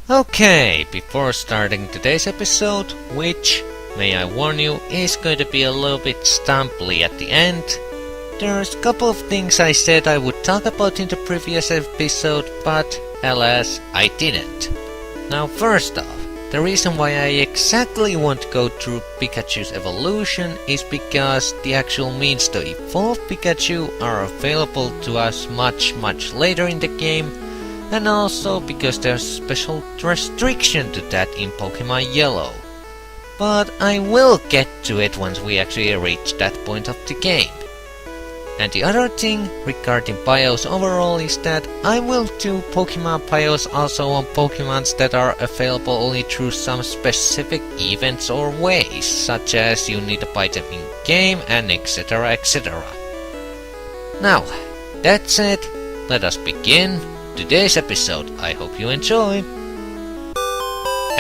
Okay, before starting today's episode, which, may I warn you, is going to be a little bit stumbly at the end, there's a couple of things I said I would talk about in the previous episode, but alas, I didn't. Now first off, the reason why I exactly want to go through Pikachu's evolution is because the actual means to evolve Pikachu are available to us much later in the game, and also because there's special restriction to that in Pokemon Yellow. But I will get to it once we actually reach that point of the game. And the other thing regarding bios overall is that I will do Pokemon bios also on Pokemons that are available only through some specific events or ways, such as you need to buy them in game and etc. etc. Now, that said, let us begin today's episode. I hope you enjoy.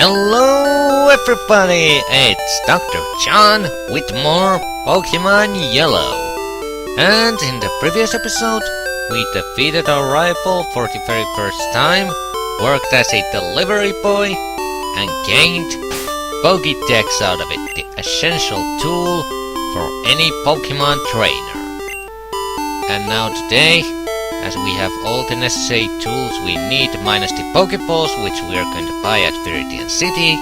Hello everybody, it's Dr. John with more Pokemon Yellow. And in the previous episode, we defeated our rival for the very first time, worked as a delivery boy, and gained Pokédex out of it, the essential tool for any Pokemon trainer. And now today, as we have all the necessary tools we need minus the Pokeballs, which we are going to buy at Viridian City,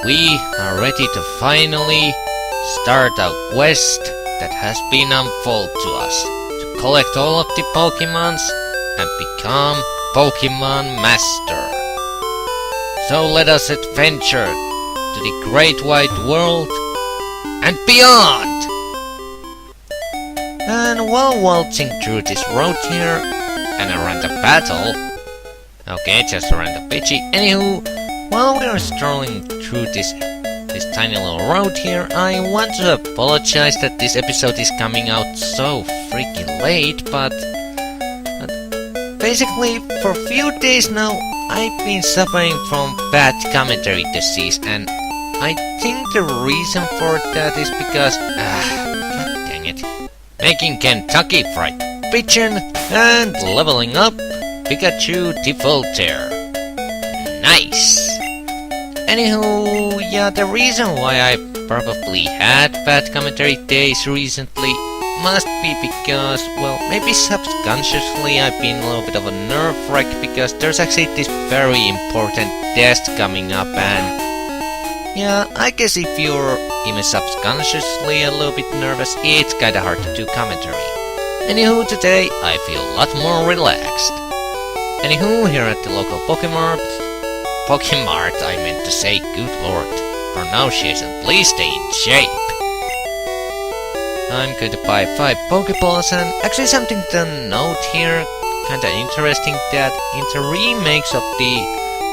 we are ready to finally start our quest that has been unfolded to us, to collect all of the Pokemons and become Pokemon Master. So let us adventure to the great wide world and beyond! And while waltzing through this road here, and a random battle, okay, just a random bitchy, anywho, while we are strolling through this tiny little road here, I want to apologize that this episode is coming out so freaking late, but basically for a few days now I've been suffering from bad commentary disease, and I think the reason for that is because, god dang it, making Kentucky Fried Pigeon and leveling up Pikachu Defaulter. Nice! Anywho, yeah, the reason why I probably had bad commentary days recently must be because, well, maybe subconsciously I've been a little bit of a nerve wreck because there's actually this very important test coming up, and yeah, I guess if you're even subconsciously a little bit nervous, it's kinda hard to do commentary. Anywho, today I feel a lot more relaxed. Anywho, here at the local Pokemart, I meant to say, good lord, pronunciation, please stay in shape. I'm going to buy 5 Pokeballs, and actually something to note here, kinda interesting, that in the remakes of the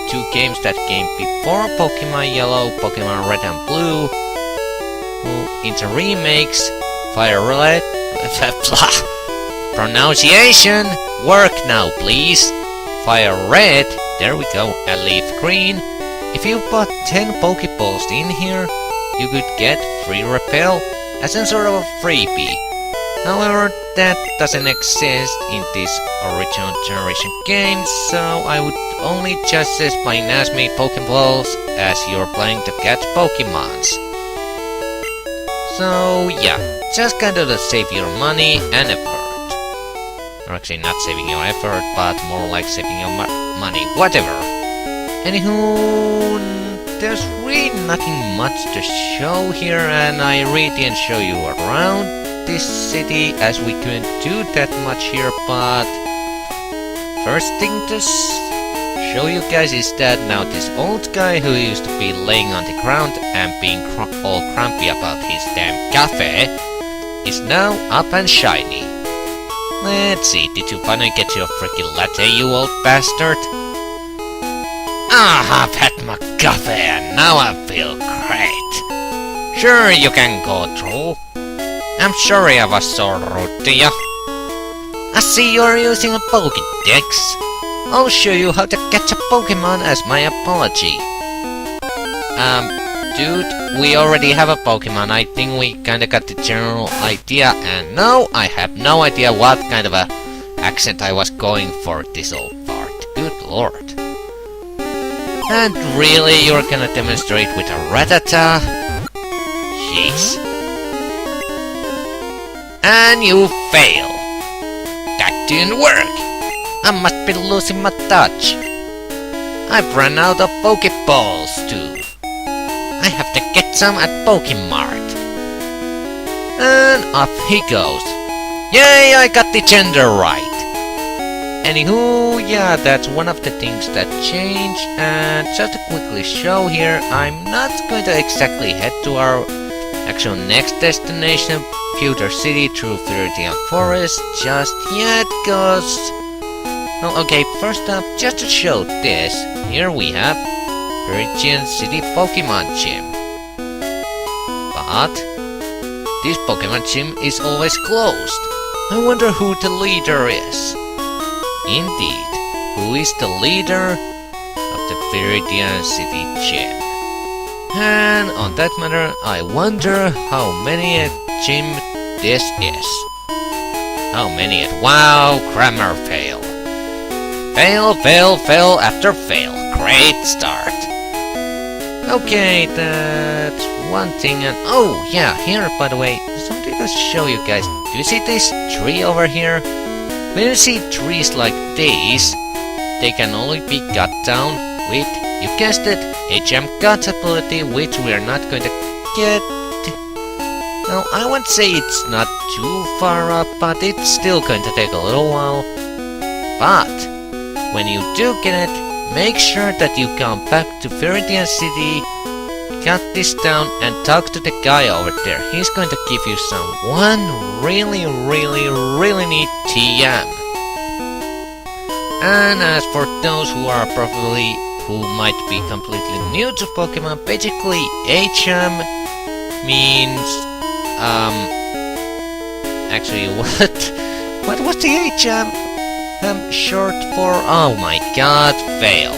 2 games that came before Pokemon Yellow, Pokemon Red and Blue, in the remakes, Fire Red, pronunciation, work now please, Fire Red, there we go, a Leaf Green. If you bought 10 Pokeballs in here, you could get free Repel as a sort of a freebie. However, that doesn't exist in this original generation game, so I would only just suggest buying as many Pokeballs as you're planning to catch Pokemons. So yeah, just kind of to save your money and effort. Or actually not saving your effort, but more like saving your money, whatever. Anywho, there's really nothing much to show here, and I really didn't show you around this city as we couldn't do that much here, but first thing to show you guys is that now this old guy who used to be laying on the ground and being all grumpy about his damn cafe is now up and shiny. Let's see, did you finally get your freaking latte, you old bastard? I've had my coffee and now I feel great. Sure, you can go through. I'm sorry I was so rude to you. I see you're using a Pokédex. I'll show you how to catch a Pokemon as my apology. Dude, we already have a Pokemon. I think we kinda got the general idea, and no, I have no idea what kind of a accent I was going for this old part. Good lord. And really, you're gonna demonstrate with a Rattata? Jeez. And you fail. That didn't work. I must be losing my touch. I've run out of Pokeballs too. I have to get some at Pokemart. And off he goes. Yay, I got the gender right. Anywho, yeah, that's one of the things that changed. And just to quickly show here, I'm not going to exactly head to our actual next destination, Pewter City through Viridian Forest, just yet, cause... Well, okay, first up, just to show this, here we have Viridian City Pokemon Gym. But this Pokemon Gym is always closed. I wonder who the leader is. Indeed, who is the leader of the Viridian City Gym? And on that matter, I wonder how many a gym this is. How many at wow, grammar fail. Fail, fail, fail after fail. Great start. Okay, that's one thing. And oh yeah, here by the way, something to show you guys. Do you see this tree over here? When you see trees like these, they can only be cut down with, you guessed it, HM cut ability, which we are not going to get. Now, I won't say it's not too far up, but it's still going to take a little while. But when you do get it, make sure that you come back to Viridian City, cut this down and talk to the guy over there. He's going to give you one really neat TM. And as for those who might be completely new to Pokemon, basically HM means actually what was the HM short for? Oh my god, fail.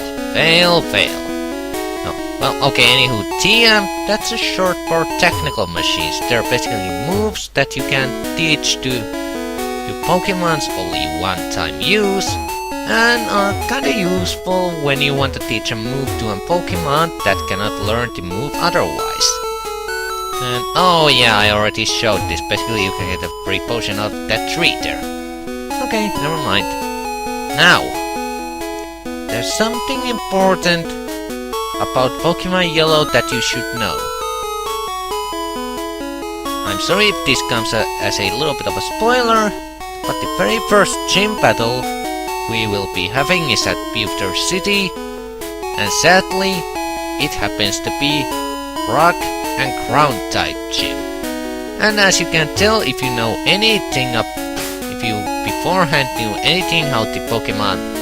Well, okay, anywho, TM, that's a short for technical machines. They're basically moves that you can teach to Pokemon's only one-time use, and are kinda useful when you want to teach a move to a Pokemon that cannot learn the move otherwise. And oh yeah, I already showed this. Basically, you can get a free potion of that tree there. Okay, never mind. Now, there's something important about Pokemon Yellow that you should know. I'm sorry if this comes as a little bit of a spoiler, but the very first gym battle we will be having is at Pewter City, and sadly, it happens to be Rock and Ground type gym. And as you can tell, if you know anything if you beforehand knew anything how the Pokemon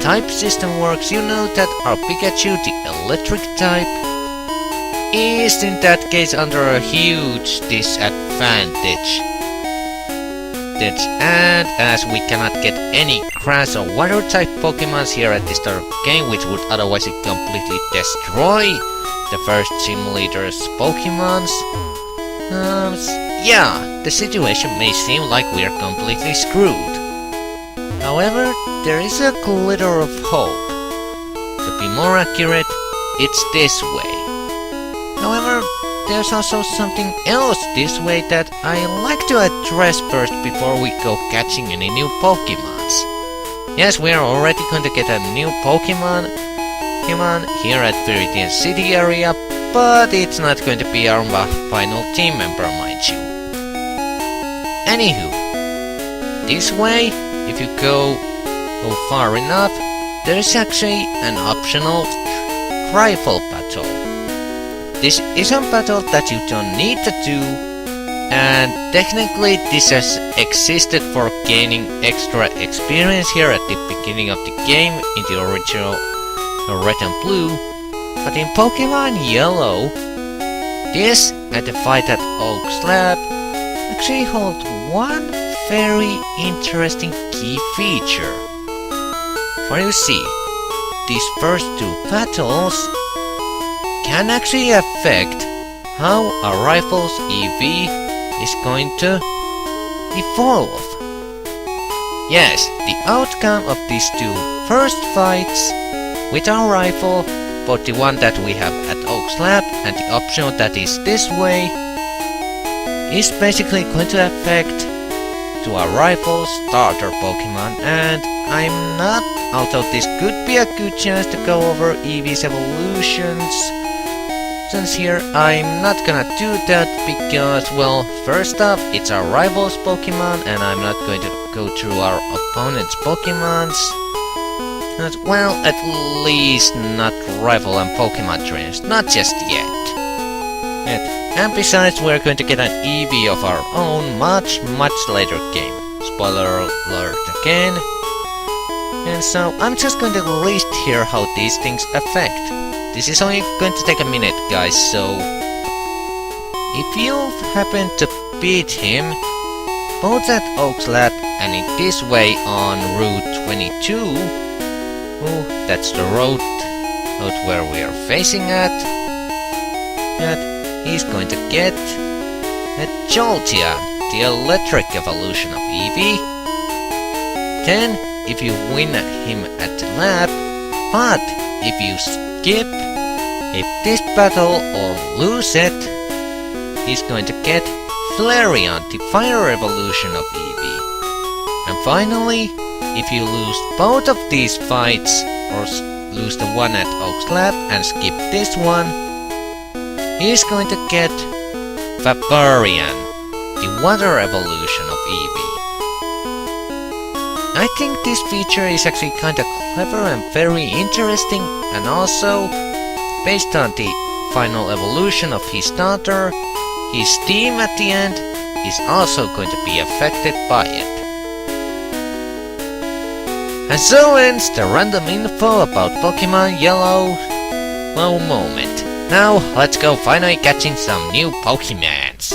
type system works, you know that our Pikachu, the electric type, is in that case under a huge disadvantage. And as we cannot get any grass or water type Pokemons here at the start of the game, which would otherwise completely destroy the first gym leader's Pokemons, yeah, the situation may seem like we are completely screwed. However, there is a glitter of hope. To be more accurate, it's this way. However, there's also something else this way that I like to address first before we go catching any new Pokemons. Yes, we are already going to get a new Pokemon here at Viridian City area, but it's not going to be our final team member, mind you. Anywho, this way, if you go far enough, there is actually an optional rival battle. This is a battle that you don't need to do, and technically this has existed for gaining extra experience here at the beginning of the game in the original Red and Blue, but in Pokemon Yellow, this and the fight at Oak's Lab actually hold one very interesting key feature. For you see, these first two battles can actually affect how a rifle's EV is going to evolve. Yes, the outcome of these two first fights with our rifle both the one that we have at Oak's Lab and the optional that is this way, is basically going to affect to our rival starter Pokemon, and I'm not, although this could be a good chance to go over Eevee's evolutions. Since here I'm not gonna do that because, well, first off, it's our rival's Pokemon and I'm not going to go through our opponent's Pokemons. Well, at least not rival and Pokemon trainers, not just yet. And besides, we're going to get an Eevee of our own much later game. Spoiler alert again. And so I'm just going to list here how these things affect. This is only going to take a minute, guys, so if you happen to beat him both at Oak's Lab and in this way on Route 22, that's the road where we are facing at, he's going to get a Jolteon, the electric evolution of Eevee. Then, if you win him at the lab, but if you skip this battle or lose it, he's going to get Flareon, the fire evolution of Eevee. And finally, if you lose both of these fights, or lose the one at Oak's Lab and skip this one, he's going to get Vaporeon, the water evolution of Eevee. I think this feature is actually kinda clever and very interesting, and also, based on the final evolution of his starter, his team at the end is also going to be affected by it. And so ends the random info about Pokemon Yellow moment. Now let's go finally catching some new Pokemons.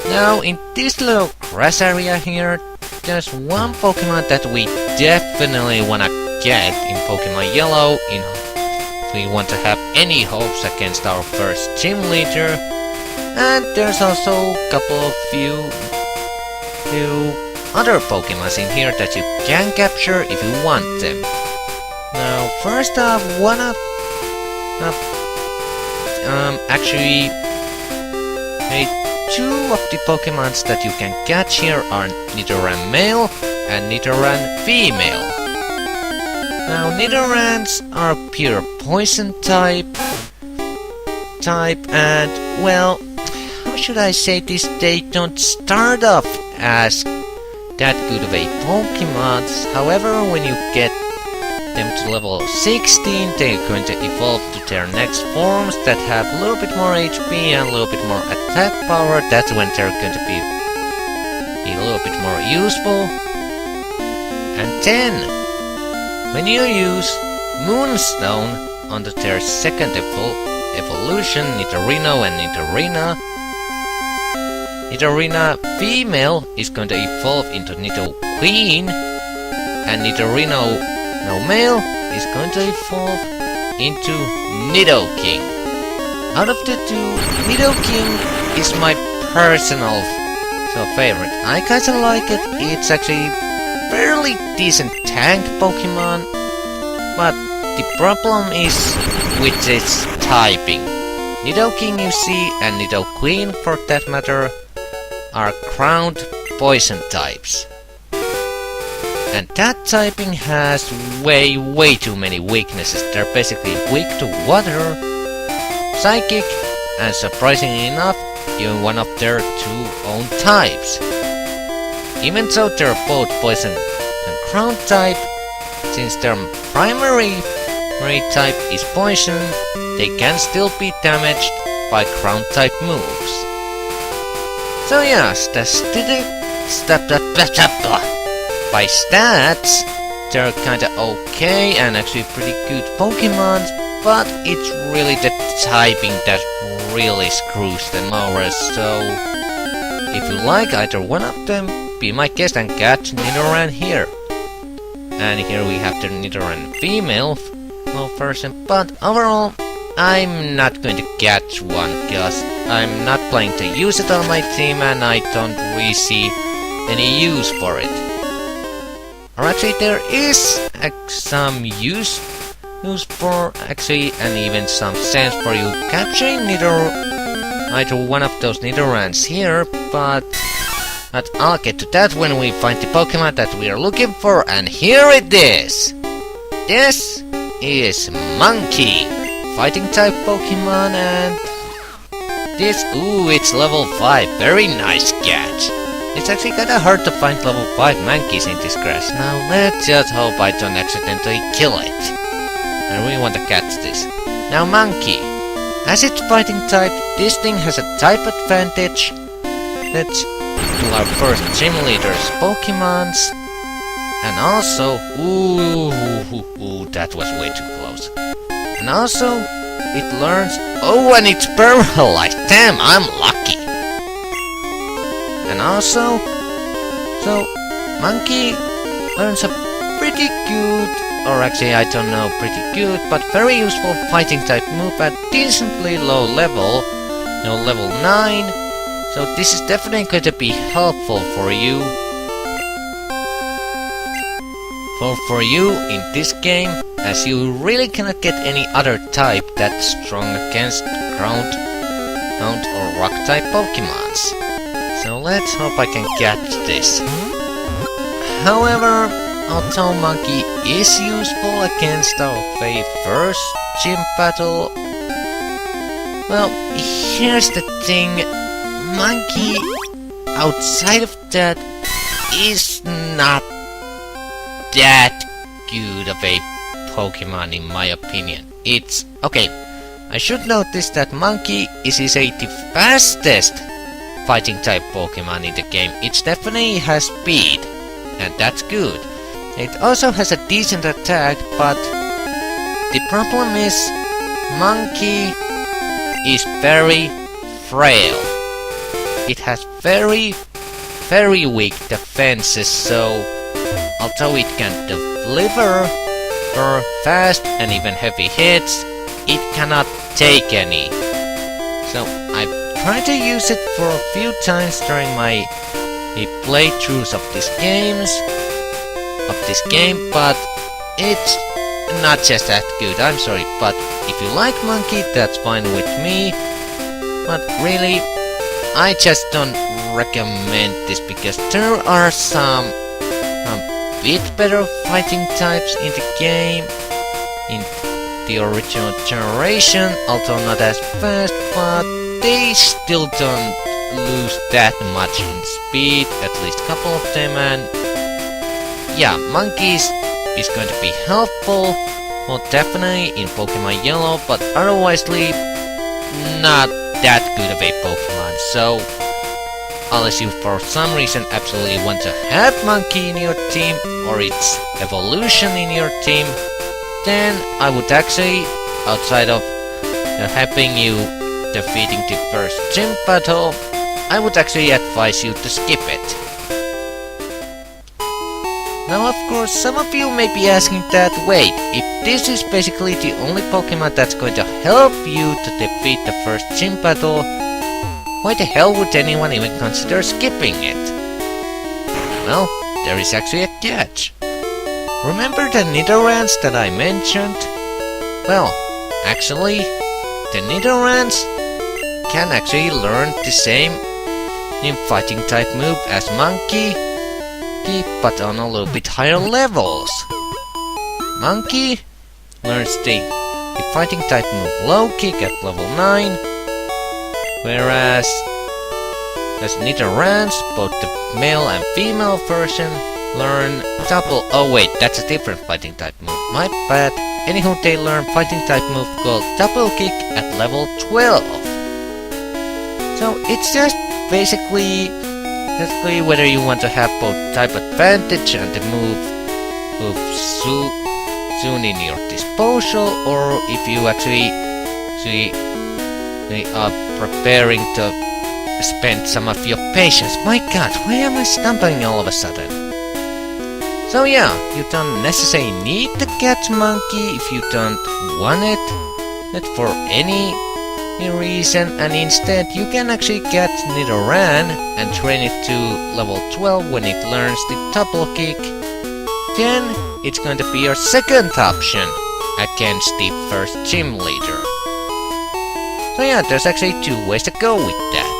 Now in this little grass area here, there's one Pokemon that we definitely wanna get in Pokemon Yellow if we want to have any hopes against our first gym leader. And there's also a couple of few other Pokemons in here that you can capture if you want them. Now, first off, two of the Pokemons that you can catch here are Nidoran Male and Nidoran Female. Now, Nidorans are pure poison type, and, well, how should I say this? They don't start off as that good of a Pokemon. However, when you get them to level 16, they're going to evolve to their next forms that have a little bit more HP and a little bit more attack power. That's when they're going to be a little bit more useful. And then, when you use Moonstone onto their second evolution, Nidorino and Nidorina, Nidorina Female is going to evolve into Nidoqueen, and Nidorino Male is going to evolve into Nidoking. Out of the two, Nidoking is my personal favorite. I kinda like it. It's actually fairly decent tank Pokemon, but the problem is with its typing. Nidoking, you see, and Nidoqueen for that matter, are ground poison types. And that typing has way too many weaknesses. They're basically weak to water, psychic, and surprisingly enough, even one of their two own types. Even though they're both poison and ground type, since their primary type is poison, they can still be damaged by ground type moves. So yes, by stats, they're kinda okay and actually pretty good Pokemon, but it's really the typing that really screws them over. So if you like either one of them, be my guest and catch Nidoran here. And here we have the Nidoran Female version, but overall, I'm not going to catch one because I'm not planning to use it on my team and I don't really see any use for it. Or actually there is some use use for actually and even some sense for you capturing either one of those Nidorans here, but I'll get to that when we find the Pokemon that we are looking for, and here it is! This is Monkey, fighting type Pokemon, and this, it's level 5, very nice catch. It's actually kinda hard to find level 5 monkeys in this grass. Now let's just hope I don't accidentally kill it. I really want to catch this. Now Monkey, as its fighting type, this thing has a type advantage. Let's do our first gym leader's Pokemons. And also, that was way too close. And also, it learns, and it's paralyzed. Damn, I'm lucky. And also, so Monkey learns a pretty good, or actually I don't know, pretty good, but very useful fighting type move at decently low level, level 9. So this is definitely going to be helpful for you. For you in this game, as you really cannot get any other type that's strong against ground or rock type Pokemons. So let's hope I can catch this. However, although Monkey is useful against our very first gym battle, well, here's the thing, Monkey outside of that is not that good of a Pokemon in my opinion. It's okay. I should notice that Monkey is the fastest fighting type Pokemon in the game. It definitely has speed, and that's good. It also has a decent attack, but the problem is Monkey is very frail. It has very weak defenses, so although it can deliver fast and even heavy hits, it cannot take any. So I've tried to use it for a few times during my playthroughs of this game, but it's not just that good. I'm sorry, but if you like Monkey, that's fine with me. But really, I just don't recommend this because there are some bit better fighting types in the game, in the original generation, although not as fast, but they still don't lose that much in speed, at least a couple of them, and yeah, Monkeys is going to be helpful, well definitely in Pokemon Yellow, but otherwise not that good of a Pokemon, so unless you for some reason absolutely want to have Monkey in your team or its evolution in your team, then I would actually, outside of helping you defeating the first gym battle, I would actually advise you to skip it. Now of course some of you may be asking that, wait, if this is basically the only Pokemon that's going to help you to defeat the first gym battle, why the hell would anyone even consider skipping it? Well, there is actually a catch. Remember the Nidorans that I mentioned? Well, actually, the Nidorans can actually learn the same fighting type move as Monkey, but on a little bit higher levels. Monkey learns the fighting type move Low Kick at level 9, whereas as Nidorans, both the male and female version learn double. Oh wait, that's a different fighting type move. My bad. Anywho, they learn fighting type move called Double Kick at level 12. So it's just basically whether you want to have both type advantage and the move soon in your disposal, or if you actually are preparing to spend some of your patience. My god, why am I stumbling all of a sudden? So yeah, you don't necessarily need to catch Monkey if you don't want it, not for any reason, and instead you can actually catch Nidoran and train it to level 12 when it learns the double kick. Then it's going to be your second option against the first gym leader. So yeah, there's actually 2 ways to go with that.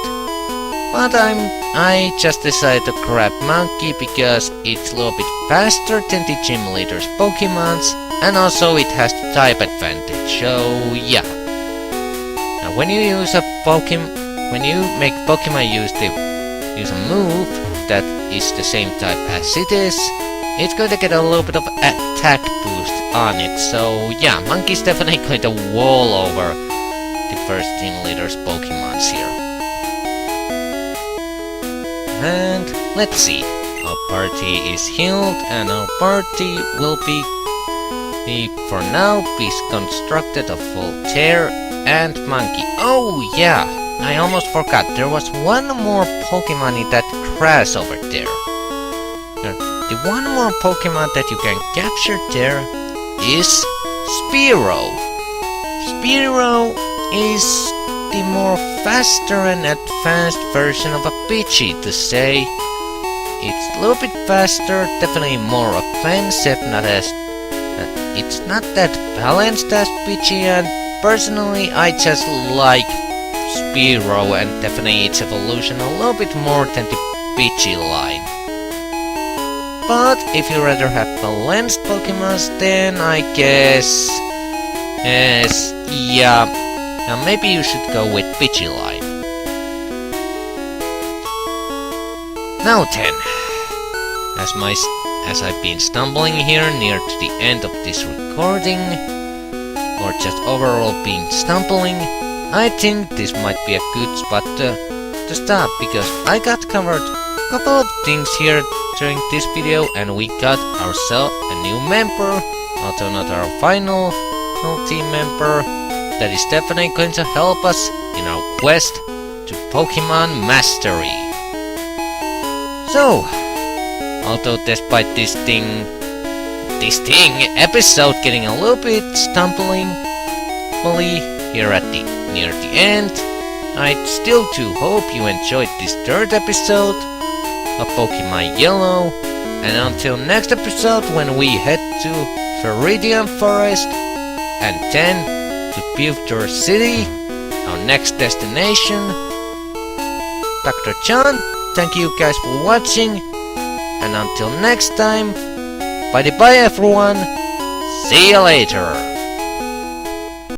But I just decided to grab Monkey because it's a little bit faster than the gym leader's Pokemons, and also it has the type advantage, so yeah. Now when you use a when you make Pokemon use a move that is the same type as it is, it's going to get a little bit of attack boost on it, so yeah, Monkey's definitely going to wall over the first team leader's Pokemons here. And let's see, our party is healed and our party will be for now be constructed of Voltaire and Monkey. Oh yeah, I almost forgot, there was one more Pokemon in that grass over there. The one more Pokemon that you can capture there is Spearow. Spearow is the more faster and advanced version of a Pidgey, to say. It's a little bit faster, definitely more offensive, it's not that balanced as Pidgey, and personally I just like Spearow and definitely its evolution a little bit more than the Pidgey line. But if you rather have balanced Pokemons, then I guess yeah, now maybe you should go with Pidgey line. Now then, as I've been stumbling here near to the end of this recording, or just overall been stumbling, I think this might be a good spot to stop, because I got covered a couple of things here during this video, and we got ourselves a new member, although not our final team member, that is definitely going to help us in our quest to Pokemon Mastery. So, although despite this episode getting a little bit stumbling here at near the end, I still do hope you enjoyed this 3rd episode of Pokemon Yellow, and until next episode when we head to Viridian Forest and then to Pewter City, our next destination. Dr. John, thank you guys for watching, and until next time, bye everyone, see you later.